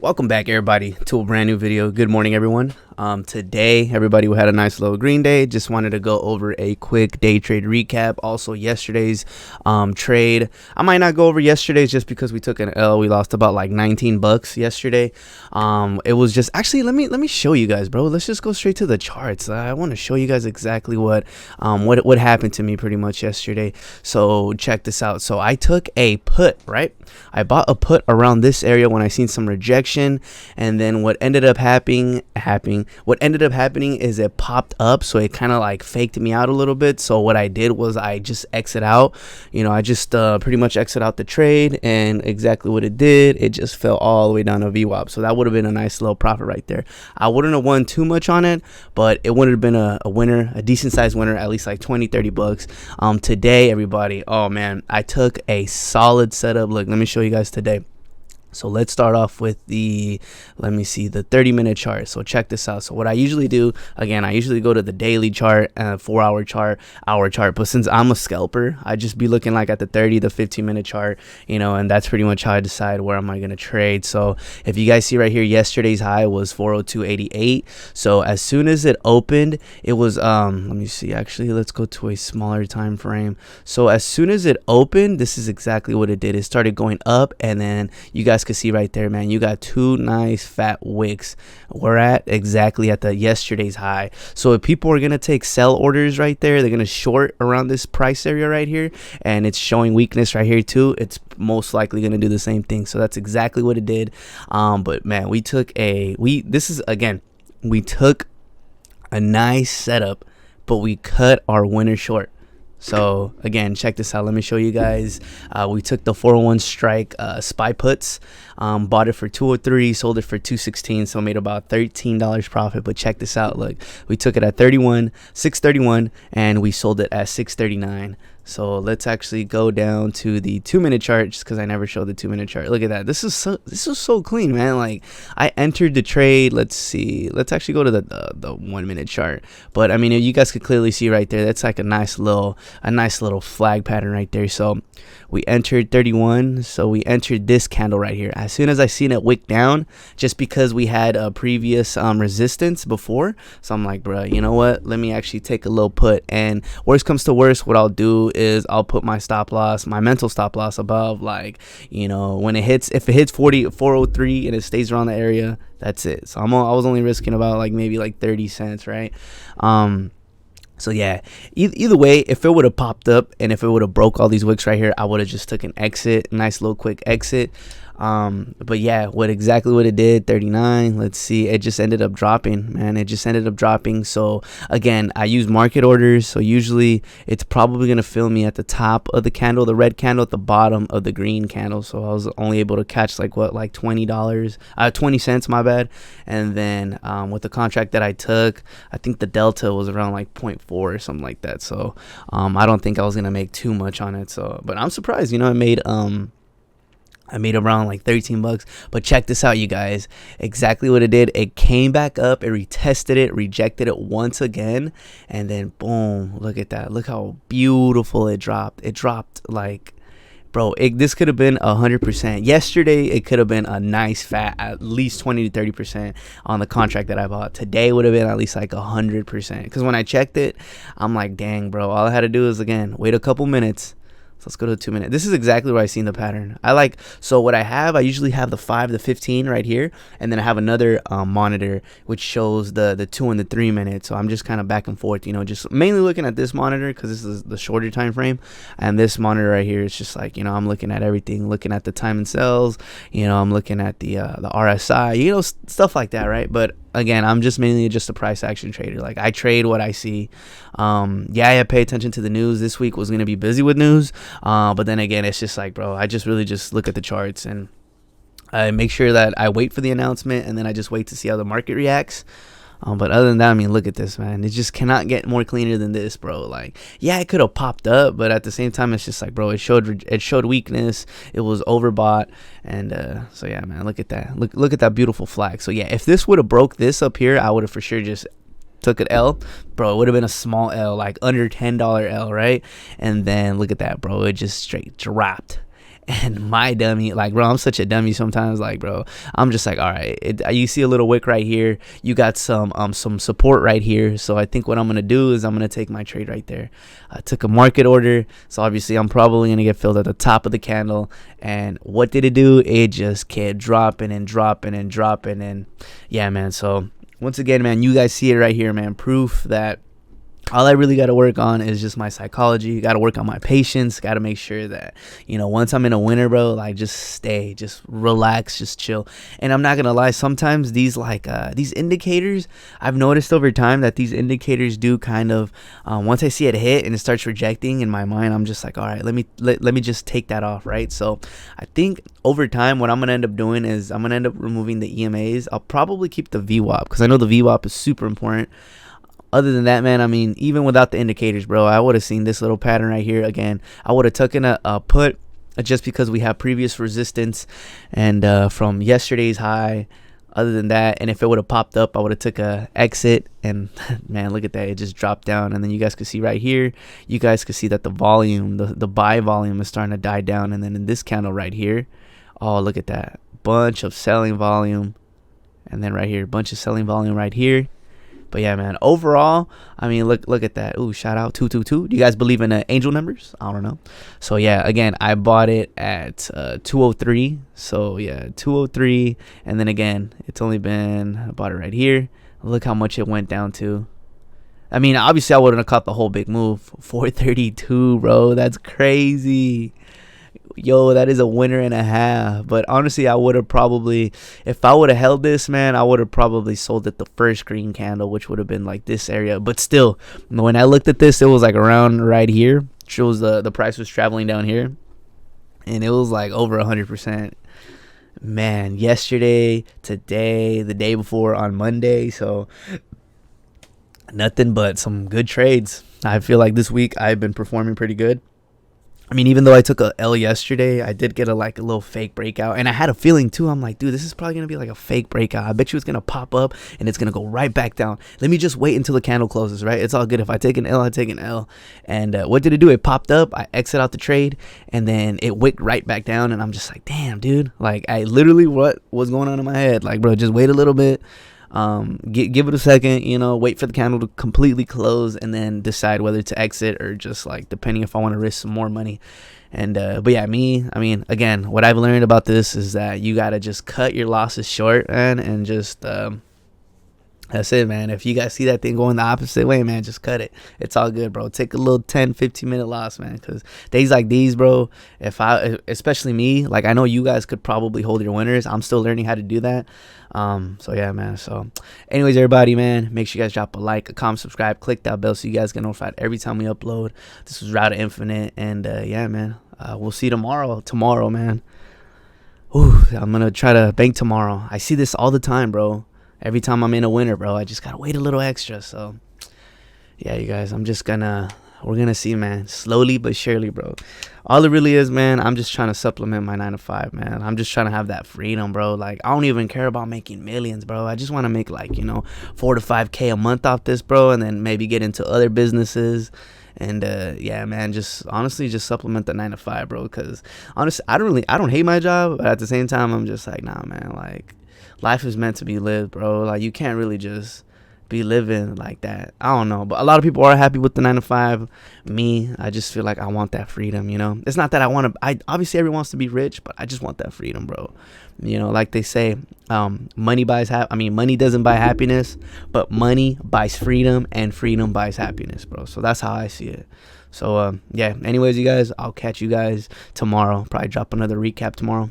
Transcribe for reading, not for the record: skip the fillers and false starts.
Welcome back, everybody, to a brand new video. Good morning, everyone. Today, everybody, we had a nice little green day. Just wanted to go over a quick day trade recap. Also, yesterday's trade. I might not go over yesterday's just because we took an L. We lost about like 19 bucks yesterday. It was just actually let me show you guys, bro. Let's just go straight to the charts. I want to show you guys exactly what happened to me pretty much yesterday. So check this out. So I took a put, right? I bought a put around this area when I seen some rejection, and then what ended up happening is it popped up, so it kind of like faked me out a little bit. So what I did was I just exit out. I just pretty much exit out the trade, and exactly what it did, it just fell all the way down to VWAP. So that would have been a nice little profit right there. I wouldn't have won too much on it, but it would have been a winner, a decent sized winner, at least like 20-30 bucks. Today, everybody, oh man, I took a solid setup. Look, let me show you guys today. So let's start off with the 30-minute chart. So check this out. So what I usually do, again, I usually go to the daily chart, 4-hour chart, hour chart. But since I'm a scalper, I just be looking like at the 30 to 15-minute chart, and that's pretty much how I decide where am I going to trade. So if you guys see right here, yesterday's high was 402.88. So as soon as it opened, it was, let me see, actually, let's go to a smaller time frame. So as soon as it opened, this is exactly what it did. It started going up, and then you guys could see right there, man, you got two nice fat wicks. We're at exactly at the yesterday's high. So if people are gonna take sell orders right there, they're gonna short around this price area right here, and it's showing weakness right here too, it's most likely gonna do the same thing. So that's exactly what it did. But man, we took a nice setup, but we cut our winner short. So again, check this out. Let me show you guys. We took the 401 strike SPY puts, bought it for 203, sold it for 216, so made about $13 profit. But check this out. Look, we took it at 631, and we sold it at 639. So let's actually go down to the 2-minute chart, just because I never showed the 2-minute chart. Look at that. This is so clean, man. Like, I entered the trade. Let's see. Let's actually go to the 1-minute chart. But I mean, you guys could clearly see right there, that's like a nice little flag pattern right there. So we entered 31. So we entered this candle right here. As soon as I seen it wick down, just because we had a previous resistance before, so I'm like, bro, you know what? Let me actually take a little put. And worst comes to worst, what I'll do is I'll put my stop loss, my mental stop loss above, like, when if it hits 403 and it stays around the area, that's it. So I was only risking about like maybe like 30 cents, right? So yeah, either way, if it would have popped up and if it would have broke all these wicks right here, I would have just took an exit, nice little quick exit. But yeah, exactly what it did, 39. Let's see, it just ended up dropping, man. It just ended up dropping. So again, I use market orders, so usually it's probably gonna fill me at the top of the candle, the red candle, at the bottom of the green candle. So I was only able to catch like $20, 20 cents, my bad. And then with the contract that I took, I think the delta was around like 0.4 or something like that. So I don't think I was gonna make too much on it. So, but I'm surprised, I made around like 13 bucks. But check this out, you guys. Exactly what it did. It came back up, it retested it, rejected it once again, and then boom, look at that. Look how beautiful it dropped. It dropped like, bro, this could have been 100%. Yesterday, it could have been a nice fat, at least 20 to 30% on the contract that I bought. Today would have been at least like 100%. Because when I checked it, I'm like, dang, bro, all I had to do is, again, wait a couple minutes. So let's go to the 2-minute. This is exactly where I seen the pattern. So what I usually have the 5 to 15 right here, and then I have another monitor which shows the 2 and the 3-minute. So I'm just kind of back and forth, just mainly looking at this monitor because this is the shorter time frame, and this monitor right here is just like, I'm looking at everything, looking at the time and sells, I'm looking at the RSI, stuff like that, right? But again, I'm just mainly just a price action trader. Like, I trade what I see. I pay attention to the news. This week was going to be busy with news. But then again, it's just like, bro, I just really just look at the charts, and I make sure that I wait for the announcement, and then I just wait to see how the market reacts. But other than that, I mean, look at this, man. It just cannot get more cleaner than this, bro. Like, yeah, it could have popped up, but at the same time, it's just like, bro, it showed weakness. It was overbought, and so yeah, man, look at that. Look at that beautiful flag. So yeah, if this would have broke this up here, I would have for sure just took an L, bro. It would have been a small L, like under $10 L, right? And then look at that, bro. It just straight dropped. And my dummy, like, bro, I'm such a dummy sometimes. Like, bro, I'm just like, all right, you see a little wick right here. You got some support right here. So I think what I'm gonna do is I'm gonna take my trade right there. I took a market order, so obviously I'm probably gonna get filled at the top of the candle. And what did it do? It just kept dropping and dropping and dropping. And yeah, man. So once again, man, you guys see it right here, man. Proof that all I really got to work on is just my psychology. Got to work on my patience. Got to make sure that, once I'm in a winter, bro, like, just stay, just relax, just chill. And I'm not going to lie, sometimes these indicators, I've noticed over time that these indicators do kind of, once I see it hit and it starts rejecting in my mind, I'm just like, all right, let me just take that off, right? So I think over time, what I'm going to end up doing is I'm going to end up removing the EMAs. I'll probably keep the VWAP because I know the VWAP is super important. Other than that, man, I mean, even without the indicators, bro, I would have seen this little pattern right here again. I would have taken a put just because we have previous resistance and from yesterday's high. Other than that, and if it would have popped up, I would have took a exit. And man, look at that, it just dropped down. And then you guys could see right here, you guys could see that the volume, the buy volume is starting to die down. And then in this candle right here, oh, look at that, bunch of selling volume. And then right here, bunch of selling volume right here. But yeah, man, overall, I mean, look at that. Ooh, shout out 222. Do you guys believe in angel numbers? I don't know. So yeah, again, I bought it at 203. So yeah, 203. And then again, it's only been, I bought it right here. Look how much it went down to. I mean, obviously I wouldn't have caught the whole big move. 432, bro. That's crazy. Yo, that is a winner and a half. But honestly, I would have probably, if I would have held this, man, I would have probably sold it the first green candle, which would have been like this area. But still, when I looked at this, it was like around right here. Shows the price was traveling down here, and it was like over 100%. Man, yesterday, today, the day before on Monday. So nothing but some good trades. I feel like this week I've been performing pretty good. I mean, even though I took a L yesterday, I did get a little fake breakout. And I had a feeling, too. I'm like, dude, this is probably going to be like a fake breakout. I bet you it's going to pop up and it's going to go right back down. Let me just wait until the candle closes, right? It's all good. If I take an L, I take an L. And what did it do? It popped up. I exit out the trade. And then it wicked right back down. And I'm just like, damn, dude. Like, I literally, what was going on in my head? Like, bro, just wait a little bit. Give it a second, wait for the candle to completely close and then decide whether to exit or just like depending if I want to risk some more money. And but yeah, again, what I've learned about this is that you got to just cut your losses short, man, and just that's it, man. If you guys see that thing going the opposite way, man, just cut it. It's all good, bro. Take a little 10-15 minute loss, man, because days like these, bro, especially me, like, I know you guys could probably hold your winners. I'm still learning how to do that. So yeah, man. So anyways, everybody, man, make sure you guys drop a like, a comment, subscribe, click that bell so you guys get notified every time we upload. This was Route to Infinite, and yeah, man, we'll see you tomorrow, man. Ooh, I'm gonna try to bank tomorrow. I see this all the time, bro. Every time I'm in a winter, bro, I just gotta wait a little extra. So yeah, you guys, we're gonna see, man, slowly but surely, bro. All it really is, man, I'm just trying to supplement my 9 to 5, man. I'm just trying to have that freedom, bro. Like, I don't even care about making millions, bro. I just want to make, like, 4 to 5K a month off this, bro, and then maybe get into other businesses. And yeah, man, just honestly just supplement the 9 to 5, bro, because honestly, I don't hate my job, but at the same time, I'm just like, nah, man, like, life is meant to be lived, bro. Like, you can't really just be living like that. I don't know, but a lot of people are happy with the 9 to 5. Me, I just feel like I want that freedom. It's not that obviously everyone wants to be rich, but I just want that freedom, bro. Like they say, money doesn't buy happiness, but money buys freedom, and freedom buys happiness, bro. So that's how I see it. So yeah, anyways, you guys, I'll catch you guys tomorrow. Probably drop another recap tomorrow.